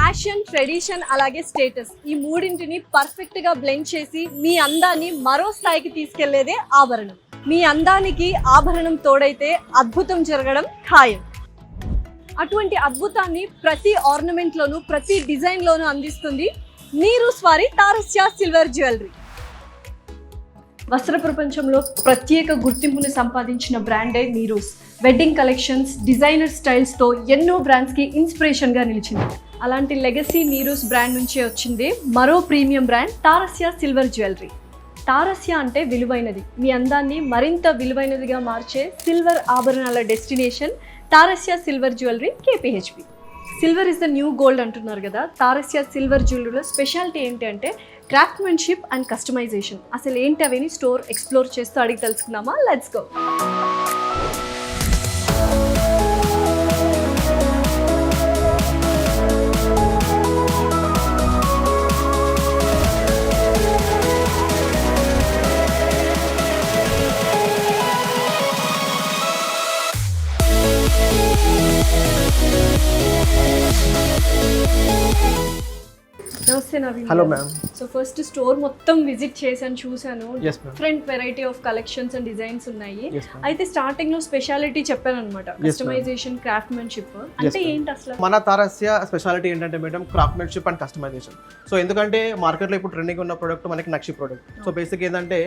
Fashion, tradition అలాగే status ఈ మూడింటిని పర్ఫెక్ట్ గా బ్లెండ్ చేసి మీ అందాన్ని మరో స్థాయికి తీసుకెళ్లేదే ఆభరణం. మీ అందానికి ఆభరణం తోడైతే అద్భుతం జరగడం ఖాయం. అటువంటి అద్భుతాన్ని ప్రతి ఆర్నమెంట్ లోను, ప్రతి డిజైన్ లోను అందిస్తుంది నీరూస్ వారి తారస్య సిల్వర్ జ్యువెలరీ. వస్త్ర ప్రపంచంలో ప్రత్యేక గుర్తింపుని సంపాదించిన బ్రాండే నీరూస్. వెడ్డింగ్ కలెక్షన్స్, డిజైనర్ స్టైల్స్తో ఎన్నో బ్రాండ్స్కి ఇన్స్పిరేషన్గా నిలిచింది. అలాంటి లెగసీ నీరూస్ బ్రాండ్ నుంచే వచ్చింది మరో premium brand Tarasya silver jewellery. Tarasya అంటే విలువైనది. మీ అందాన్ని మరింత విలువైనదిగా మార్చే సిల్వర్ ఆభరణాల డెస్టినేషన్ తారస్య సిల్వర్ జ్యువెలరీ కేపీహెచ్పి. Silver is the new gold అంటున్నారు కదా. తారస్య సిల్వర్ జ్యువెలరీలో స్పెషాలిటీ ఏంటి అంటే క్రాఫ్ట్మెన్షిప్ అండ్ కస్టమైజేషన్. అసలు ఏంటి అవని స్టోర్ ఎక్స్ప్లోర్ చేస్తూ అడిగి తెలుసుకుందామా? Let's go. నమస్తే Naveen. Hello ma'am. So first store మొత్తం విజిట్ చేశాను, చూశాను. Yes, ma'am. Different variety of collections and designs ఉన్నాయి. Yes, ma'am. అయితే స్టార్టింగ్ లో స్పెషాలిటీ చెప్పాను అనమాట, కస్టమైజేషన్, క్రాఫ్ట్మెన్షిప్. అంటే ma'am. ఏంటి అసలు? మన తారస్య స్పెషాలిటీ ఏంటంటే madam craftsmanship and customization. So ఎందుకంటే మార్కెట్లో ఇప్పుడు ట్రెండింగ్ ఉన్న ప్రోడక్ట్ మనకి నక్షి ప్రోడక్ట్. సో బేసిక్ ఏంటంటే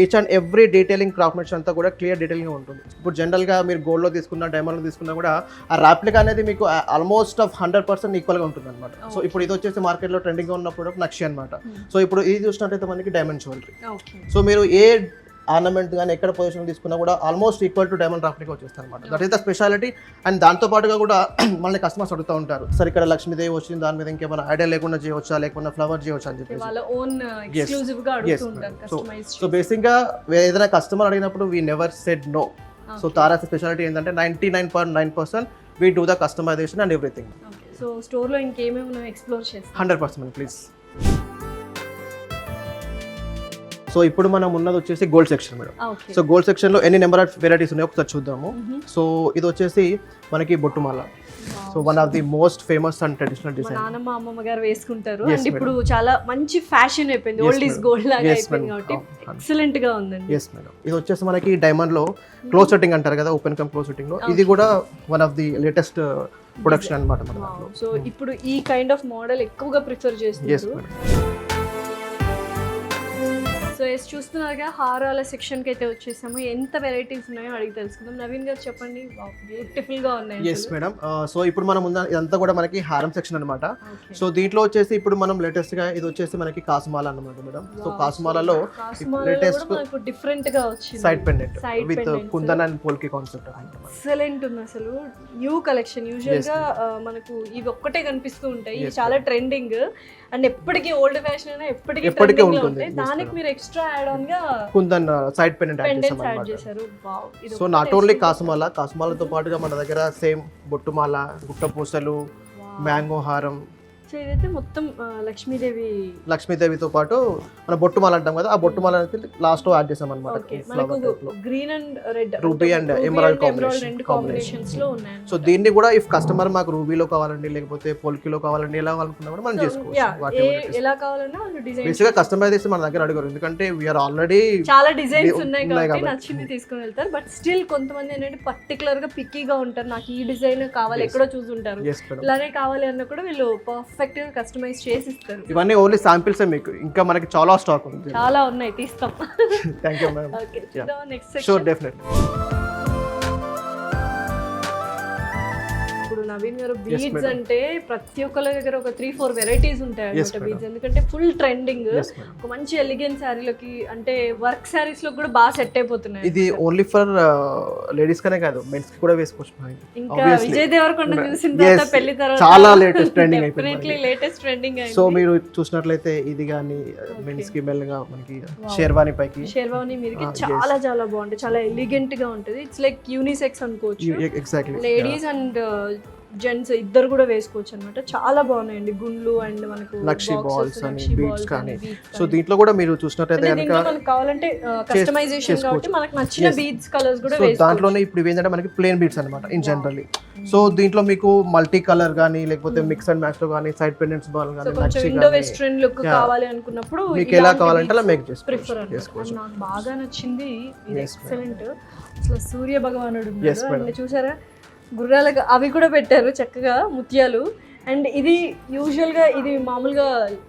each and every detailing craftsmanship అంతా కూడా క్లియర్ డీటెయిలింగ్ ఉంటుంది. ఇప్పుడు జనరల్గా మీరు గోల్డ్లో తీసుకున్న, డైమండ్లో తీసుకున్నా కూడా ఆ ర్యాప్లికా అనేది మీకు ఆల్మోస్ట్ ఆఫ్ 100% ఈక్వల్గా ఉంటుంది అనమాట. సో ఇప్పుడు ఇది వచ్చేసి మార్కెట్లో ట్రెండింగ్గా ఉన్న ప్రోడక్ట్ నక్షి అనమాట. సో ఇప్పుడు ఇది చూసినట్టయితే మనకి డైమండ్ జ్యువెలరీ. సో మీరు ఏ ఆర్నమెంట్ కానీ ఎక్కడ పొజిషన్ తీసుకున్నా కూడా ఆల్మోస్ట్ ఈక్వల్ టు డైమండ్ రాఫ్లికా వచ్చేస్తారు అనమాట. That is the speciality. And దాంతో పాటుగా కూడా మనల్ని కస్టమర్స్ అడుగుతూ ఉంటారు, సార్ ఇక్కడ లక్ష్మీదేవి వచ్చింది, దాని మీద ఇంకేమైనా ఐడియా లేకుండా చేయవచ్చా, లేకుండా ఫ్లవర్ చేయవచ్చా అని చెప్పేసి. వాళ్ళ ఓన్ ఎక్స్క్లూజివ్ గా అడుగుతుంటారు కస్టమైజ్. సో బేసిక్గా ఏదైనా కస్టమర్ అడిగినప్పుడు we never said no. So Taras speciality ఏంటంటే 99.9% we do the customization and everything. So store లో ఇంకేమేమి మనం ఎక్స్ప్లోర్ చేస్తాం? 100% ప్లీజ్. సో ఇప్పుడు మనం ఉన్నది వచ్చేసి gold section madam. So gold section లో ఎన్ని నెంబర్ ఆఫ్ వెరైటీస్ ఉన్నాయో ఒకసారి చూద్దాము. సో ఇది వచ్చేసి మనకి బొట్టుమాల. So one of the most famous and traditional design. నానమ్మ, అమ్మమ్మ గారు వేసుకుంటారు. అండ్ ఇప్పుడు చాలా మంచి ఫ్యాషన్ అయిపోయింది, ఓల్డ్ ఈస్ గోల్డ్ లాగా అయిపోయింది కాబట్టి ఎక్సలెంట్ గా ఉందండి. Yes madam. ఇది వచ్చేసి మనకి డైమండ్ లో క్లోజ్ సెట్టింగ్ అంటారు కదా, ఓపెన్ కమ్ క్లోజ్ సెట్టింగ్ లో ఇది కూడా one of the latest production అన్నమాట మన దాంట్లో. సో ఇప్పుడు ఈ కైండ్ ఆఫ్ మోడల్ ఎక్కువగా ప్రిఫర్ చేస్తున్నారు. సో చూస్తున్నారుగా హారాల సెక్షన్ కి అయితే వచ్చేసాము. ఎంత వెరైటీస్ ఉన్నాయో అడిగి తెలుసుకుందాం. నవీన్ గారు చెప్పండి. బ్యూటిఫుల్ గా ఉన్నాయి. Yes madam. సో ఇప్పుడు మనం ఇదంతా కూడా మనకి హారం సెక్షన్ అనమాట. సో దీంట్లో వచ్చేసి ఇప్పుడు మనం లేటెస్ట్ గా ఇది వచ్చేసి మనకి కాసుమాల అన్నమాట మేడం. సో కాసుమాలలో లేటెస్ట్ డిఫరెంట్ గా వచ్చింది side pendant with kundan and polki concept. Excellent ఉంది అసలు. New collection. యూజువల్ గా మనకు ఇవి ఒక్కటే కనిపిస్తూ ఉంటాయి, చాలా ట్రెండింగ్ అండ్ ఎప్పటికీ ఓల్డ్ ఫ్యాషన్ అయినా ఎప్పటికీ ట్రెండింగ్ లో ఉంటాయి. దానికి మీరు ఎక్స్ట్రా యాడ్ ఆన్ గా కుందన్ సైడ్ పెండెంట్ యాడ్ చేశారు. వావ్. సో నాట్ ఓన్లీ కాసుమాలతో పాటుగా మన దగ్గర సేమ్ బొట్టుమాల, గుట్ట పూసలు, మ్యాంగో హారం. సో ఇదైతే మొత్తం లక్ష్మీదేవితో పాటు మన బొట్టుమాల అంటాం కదా, ఆ బొట్టుమాల అనేది లాస్ట్ లో యాడ్ చేసాం అన్నమాట. Green and red, ruby and emerald combinations లో ఉన్నాయి. సో దీన్ని కూడా ఇఫ్ కస్టమర్ మాకు రూబీలో కావాలండి, లేకపోతే పోల్కిలో కావాలండి, ఎలా కావాలనుకున్నా కూడా మనం చేసుకోవచ్చు. ఎలా కావాలన్నా వాళ్ళు డిజైన్ బేసిక్గా కస్టమైజేషన్ మన దగ్గర అడగరు, ఎందుకంటే వీఆర్ ఆల్రెడీ చాలా డిజైన్స్ ఉన్నాయి కాబట్టి నచ్చింది తీసుకుని వెళ్తారు. బట్ స్టిల్ కొంతమంది ఏంటంటే పర్టికులర్ గా పిక్కీగా ఉంటారు, నాకు ఈ డిజైన్ కావాలి, ఎక్కడో చూసుంటారు, ఇలానే కావాలి అన్న కూడా వీళ్ళు పర్ఫెక్ట్ గా కస్టమైజ్ చేసి ఇస్తారు. ఇవన్నీ ఓన్లీ శాంపిల్స్ మీకు, ఇంకా మనకి చాలా స్టాక్ ఉంది, చాలా ఉన్నాయి, తీస్తాం. Thank you ma'am. Okay, next section. Sure, definitely. ఇప్పుడు నవీన్ గారు బీడ్స్ అంటే ప్రతి ఒక్కరి దగ్గర ఒక 3-4 వెరైటీస్ ఉంటాయి అన్నమాట బీడ్స్. ఎందుకంటే ఫుల్ ట్రెండింగ్. ఒక మంచి ఎలిగెంట్ శారీలకి అంటే వర్క్ శారీస్ లో కూడా బాగా సెట్ అయిపోతున్నాయి. ఇది ఓన్లీ ఫర్ లేడీస్ కనే కాదు, మెన్స్ కి కూడా వేసుకోవచ్చు. ఇంకా విజయ్ దేవరకొండ చూసిన తర్వాత పెళ్లి తర్వాత చాలా లేటెస్ట్ ట్రెండింగ్ అయిపోయింది. డెఫినెట్లీ లేటెస్ట్ ట్రెండింగ్ అయింది. సో మీరు చూసినట్లయితే ఇది గాని మెన్స్ కి మెల్లగా మనకి షేర్వాణి పైకి, షేర్వాణి మీదకి చాలా చాలా బాగుంటుంది, చాలా ఎలిగెంట్ గా ఉంటుంది. ఇట్స్ లైక్ యూనిసెక్స్ అనుకోవచ్చు. ఎగ్జాక్ట్లీ లేడీస్ అండ్ జెంట్స్ ఇద్దరు కూడా వేసుకోవచ్చు అనమాట. చాలా బాగున్నాయండి గుండ్లు అండ్ మనకు నక్షి boxes, బాల్స్ అని నక్షి బీట్స్ balls కానీ. అని, beads సో కానీ. దీంట్లో కూడా మీరు చూసినట్టయితే అంటే కనుక దీంట్లో మనకు కావాలంటే కస్టమైజేషన్ కాబట్టి చేసుకోవచ్చు. మనకు నచ్చిన Yes. బీడ్స్ కలర్స్ కూడా సో వేసుకోవచ్చు. దాంట్లోనే ఇప్పుడు ఏంటంటే మనకి ప్లేన్ బీట్స్ అనమాట ఇన్ జనరల్లీ. సో దీంట్లో మీకు మల్టీ కలర్ కానీ లేకపోతే మిక్స్ అండ్ మ్యాచ్ లో కానీ సైడ్ పెండెంట్స్ బాల్ సో కానీ కొంచెం నక్షి ఇండో కానీ వెస్ట్రన్ లుక్ Yeah. కావాలి అనుకున్నప్పుడు మీకు ఎలా కావాలంటే అలా మేక్ ప్రిఫర్ చేసుకోవచ్చు. నాకు బాగా నచ్చింది ఇది. Yes, ma'am. ఎక్సలెంట్. అసలు సూర్య భగవానుడు Yes, ఉన్నాడు madam. అండ్ చూసారా గుర్రాలకు అవి కూడా పెట్టారు చక్కగా ముత్యాలు. అండ్ ఇది యూజువల్ గా ఇది మామూలుగా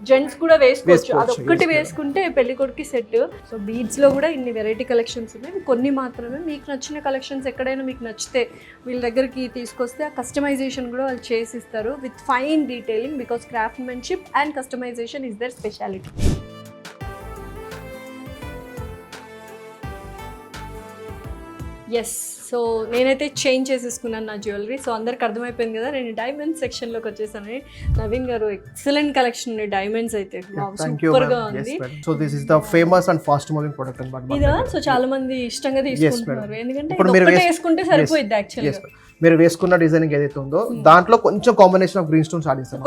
జెంట్స్ కూడా వేసుకోవచ్చు. అదొక్కటి yes, madam. వేసుకుంటే పెళ్లి కొడుకు సెట్. సో బీడ్స్ లో కూడా ఇన్ని వెరైటీ కలెక్షన్స్ ఉన్నాయి. ఇవి కొన్ని మాత్రమే. మీకు నచ్చిన కలెక్షన్స్ ఎక్కడైనా మీకు నచ్చితే వీళ్ళ దగ్గరికి తీసుకొస్తే ఆ కస్టమైజేషన్ కూడా వాళ్ళు చేసిస్తారు with fine detailing because craftsmanship and customization is their speciality. Yes. So నేనైతే చేంజ్ చేసేసుకున్నాను నా జ్యువెలరీ. సో అందరికి అర్థమైపోయింది కదా నేను డైమండ్ సెక్షన్లోకి వచ్చేసాను. నవీన్ గారు ఎక్సలెంట్ కలెక్షన్ ఉన్నాయి డైమండ్స్ అయితే. సూపర్ గా ఉంది. So this is the famous and fast moving product అన్నమాట. ఇదా? సో చాలా మంది ఇష్టంగా తీసుకుంటున్నారు ఎందుకంటే ఇప్పుడు మీరు వేసుకుంటే సరిపోయింది యాక్చువల్లీ. మీరు వేసుకున్న డిజైనింగ్ ఏదైతే ఉందో దాంట్లో కొంచెం combination of green stones add చేస్తాం.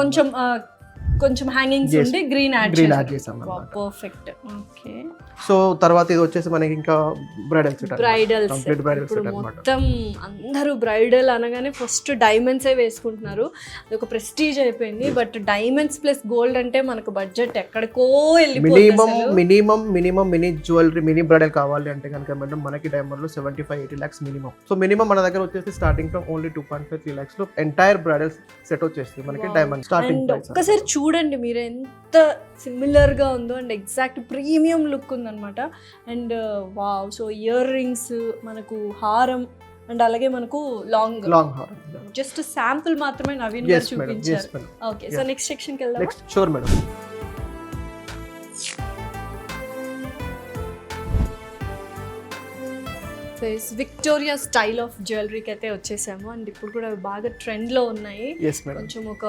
కొంచెం హ్యాంగింగ్స్ ఉండి గ్రీన్ యాడ్ చేసాం. పర్ఫెక్ట్. ఓకే. సో తర్వాత ఇది వచ్చేసి మనకి ఇంకా bridal set. Bridal complete bridal set అన్నమాట. మొత్తం అందరూ బ్రైడల్ అనగానే ఫస్ట్ డైమండ్సే వేసుకుంటున్నారు. అదొక ప్రెస్టీజ్ అయిపోయింది. బట్ డైమండ్స్ ప్లస్ గోల్డ్ అంటే మనకు బడ్జెట్ ఎక్కడికో minimum mini jewellery mini bridal కావాలి అంటే కనుక మేడం మనకి డైమండ్ లో 75-80 lakhs మినిమం. సో మినిమం మన దగ్గర వచ్చేసి స్టార్టింగ్ ఫ్రమ్ ఓన్లీ 2.5-3 lakhs లో ఎంటైర్ బ్రైడల్ సెట్ వచ్చేస్తుంది మనకి డైమండ్ స్టార్టింగ్ ప్రైస్. ఒక్కసారి చూడండి మీరు ఎంత సిమిలర్ గా ఉందో అండ్ ఎగ్జాక్ట్ ప్రీమియం లుక్ ఉందన్నమాట. And wow. So ear rings మనకు హారం అండ్ అలాగే మనకు లాంగ్ హారం జస్ట్ శాంపుల్ మాత్రమే నవీన్ గారు చూపించారు. ఓకే. సో నెక్స్ట్ సెక్షన్ కి వెళ్దాం. Next sure madam. Victoria style of జ్యువెలరీకి అయితే వచ్చేసాము. అండ్ ఇప్పుడు కూడా బాగా ట్రెండ్ లో ఉన్నాయి. కొంచెం ఒక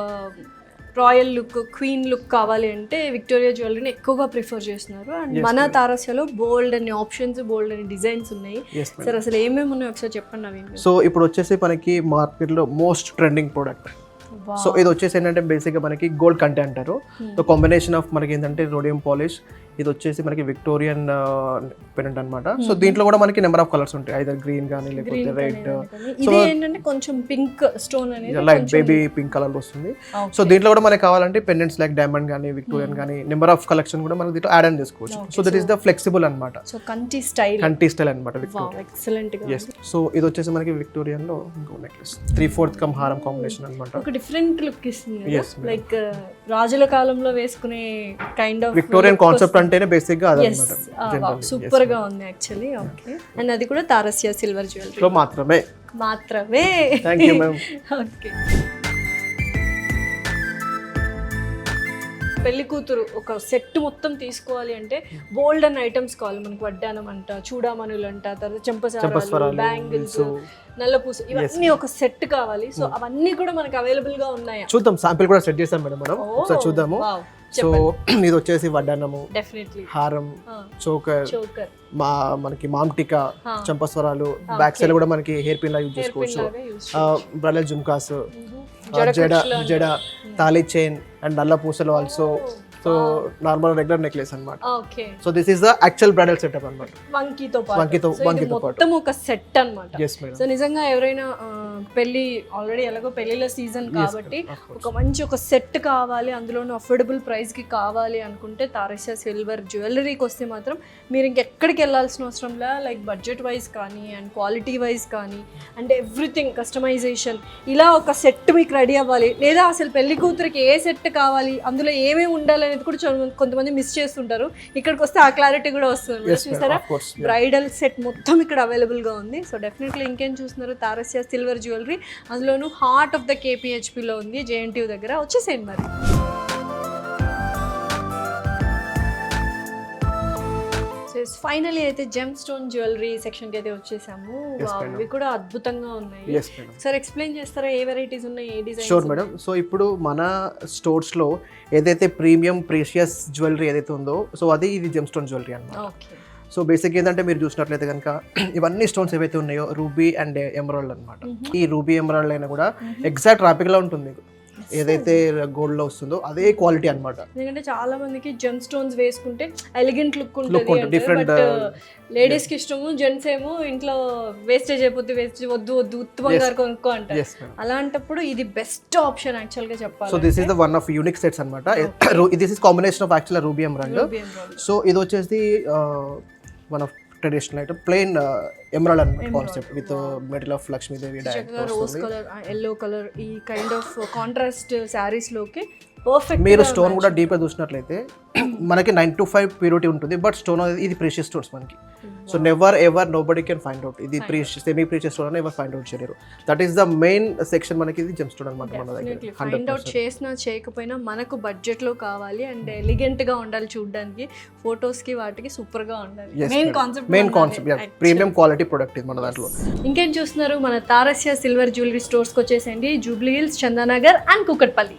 రాయల్ లుక్ క్వీన్ లుక్ కావాలి అంటే విక్టోరియా జ్యువెలరీని ఎక్కువగా ప్రిఫర్ చేస్తున్నారు. అండ్ మన తారస్యలో బోల్డ్ అనే ఆప్షన్స్ బోల్డ్ అనే డిజైన్స్ ఉన్నాయి. సార్ అసలు ఏమేమి ఉన్నాయి ఒకసారి చెప్పండి నవీన్. సో ఇప్పుడు వచ్చేసి మనకి మార్కెట్ లో మోస్ట్ ట్రెండింగ్ ప్రోడక్ట్. సో ఇది వచ్చేసి ఏంటంటే బేసిక్గా మనకి గోల్డ్ కంటెంట్ అంటారు. సో కాంబినేషన్ ఆఫ్ మనకి ఏంటంటే రోడియం పాలిష్. ఇది వచ్చేసి మనకి విక్టోరియన్ పెండెంట్ అన్నమాట. సో దీంట్లో కూడా మనకి నెంబర్ ఆఫ్ కలర్స్ ఉంటాయి. ఐదర్ గ్రీన్ కానీ లేకపోతే రెడ్. ఇది ఏంటంటే కొంచెం పింక్ స్టోన్ అనేది లైట్ బేబీ పింక్ కలర్ వస్తుంది. సో దీంట్లో కూడా మనకి కావాలంటే పెండెంట్స్ లైక్ డైమండ్ కానీ విక్టోరియన్ కానీ నెంబర్ ఆఫ్ కలెక్షన్ కూడా మనకి దీంట్లో యాడ్ ఆన్ చేసుకోవచ్చు. So that is the flexible అన్నమాట. సో కంటి స్టైల్ అన్నమాట విక్టోరియా. ఎక్సలెంట్ గా. సో ఇది వచ్చేసి మనకి విక్టోరియన్ లో ఇంకో నెక్లెస్ 3/4 కమ్ హారం కాంబినేషన్ అన్నమాట. ఒక డిఫరెంట్ లుక్ ఇస్తుంది. లైక్ రాజుల కాలంలో వేసుకునే కైండ్ ఆఫ్ విక్టోరియన్ కాన్సెప్ట్ అంటేనే బేసిక్ గా అదే అన్నమాట. సూపర్ గా ఉంది యాక్చువల్లీ. ఓకే. అండ్ అది కూడా తారస్య సిల్వర్ జ్యువెలరీ లో మాత్రమే. Thank you ma'am. ఓకే. పెళ్లి కూతురు ఒక సెట్ మొత్తం తీసుకోవాలి అంటే బోల్డ్ అండ్ ఐటమ్స్ కావాలి మనకు. వడ్డానం అంట, చూడామణులు అంట, తర్వాత చెంపసారాలు, బ్యాంగిల్స్, నల్లపూస, ఇవన్నీ ఒక సెట్ కావాలి. సో అవన్నీ కూడా మనకు అవైలబుల్ గా ఉన్నాయా? చూద్దాం. శాంపిల్ కూడా సెట్ చేసాం మేడం మనం. ఒకసారి చూద్దాము. సో ఇది వచ్చేసి వడ్డానము, హారం, చోకర్, మనకి మామ్టికా, చంపస్వరాలు, బ్యాక్ సైడ్ కూడా మనకి హెయిర్ పిన్ లా యూజ్ చేసుకోవచ్చు. బ్రైడల్ జుమ్కాస్, జడ, తాళి చైన్ అండ్ నల్ల పూసలు also. So normal regular necklace అన్నమాట. So this is the actual bridal setup అన్నమాట. వంకీతో మొత్తం ఒక సెట్ అన్నమాట. సో నిజంగా ఎవరైనా పెళ్లి ఆల్రెడీ ఎలాగో పెళ్లిల సీజన్ కాబట్టి ఒక మంచి ఒక సెట్ కావాలి, అందులోనూ అఫోర్డబుల్ ప్రైస్ కి కావాలి అనుకుంటే తారస్య సిల్వర్ జ్యువెలరీకి వస్తే మాత్రం మీరు ఇంకెక్కడికి వెళ్ళాల్సిన అవసరంలా. లైక్ బడ్జెట్ వైజ్ కానీ అండ్ క్వాలిటీ వైజ్ కానీ అండ్ ఎవ్రీథింగ్ కస్టమైజేషన్ ఇలా ఒక సెట్ మీకు రెడీ అవ్వాలి. లేదా అసలు పెళ్లి కూతురికి ఏ సెట్ కావాలి, అందులో ఏమేమి ఉండాలి కూడా కొంతమంది మిస్ చేస్తుంటారు. ఇక్కడికి వస్తే ఆ క్లారిటీ కూడా వస్తుంది. చూసారా బ్రైడల్ సెట్ మొత్తం ఇక్కడ అవైలబుల్ గా ఉంది. సో డెఫినెట్లీ ఇంకేం చూస్తున్నారు, తారస్య సిల్వర్ జ్యువెలరీ, అందులోనూ హార్ట్ ఆఫ్ ద KPHP లో ఉంది, JNTU దగ్గర. వచ్చేసేయండి మరి. ఫైనలీ అయితే జెమ్ స్టోన్ జ్యువెలరీ సెక్షన్ కి అయితే వచ్చేసాము. ఇవి కూడా అద్భుతంగా ఉన్నాయి. సార్ ఎక్స్ప్లెయిన్ చేస్తారా ఏ వెరైటీస్ ఉన్నాయి, ఏ డిజైన్స్? Sure madam. సో ఇప్పుడు మన స్టోర్స్ లో ఏదైతే ప్రీమియం ప్రీషియస్ జ్యువెలరీ ఏదైతే ఉందో సో అది ఇది జెమ్ స్టోన్ జ్యువెలరీ అన్నమాట. సో బేసిక్ ఏంటంటే మీరు చూసినట్లయితే కనుక ఇవన్నీ స్టోన్స్ ఏవైతే ఉన్నాయో రూబీ అండ్ ఎమరాల్డ్ అనమాట. ఈ రూబీ ఎమరాల్డ్ అయినా కూడా ఎగ్జాక్ట్ రాపిక్లా ఉంటుంది మీకు, ఏదైతే గోల్డ్ లో వస్తుందో అదే క్వాలిటీ అన్నమాట. ఎందుకంటే చాలా మందికి జెమ్ స్టోన్స్ వేసుకుంటే ఎలిగెంట్ లుక్ ఉంటుంది, ఉంటుంది, different, లేడీస్ కి ఇష్టము, జెంట్స్ ఏమో ఇంట్లో వేస్టేజ్ అయిపోతే వద్దు ఉత్తు బంగారు కొనుక్కో అంటారు. Yes, ma'am. అలాంటప్పుడు ఇది బెస్ట్ ఆప్షన్ యాక్చువల్ గా చెప్పాలి. So this is the one of unique sets అనమాట. This is combination of actual ruby emerald. So ఇది వచ్చేసి one of traditional item plain emerald అన్నమాట concept with metal of Lakshmidevi rose colour, yellow colour, ఈ kind of contrast saris లోకి perfect. మీరు stone కూడా deep గా చూసినట్లయితే మనకి 9 to 5 ప్యూరిటీ ఉంటుంది, బట్ స్టోన్ ఇది ప్రీషియస్ స్టోన్స్ మనకి. So never ever nobody can find out ఇది సెమీ ప్రీషియస్ స్టోన్ అని ఎవర్ ఫైండ్ అవుట్ చేయలేరు. That is the main section మనకి ఇది జెమ్ స్టోన్ అనమాట మన దగ్గర. ఫైండ్ అవుట్ చేసినా చేయకపోయినా మనకు బడ్జెట్ లో కావాలి అండ్ ఎలిగెంట్ గా ఉండాలి చూడడానికి, ఫొటోస్ కి వాటికి సూపర్ గా ఉండాలి. Main concept premium quality product ఇది మన దాంట్లో. ఇంకేం చూస్తున్నారు, మన తారస్య సిల్వర్ జ్యువెలరీ స్టోర్స్ కి వచ్చేసండి, జూబ్లీ హిల్స్, చందానగర్ అండ్ కుకట్పల్లి.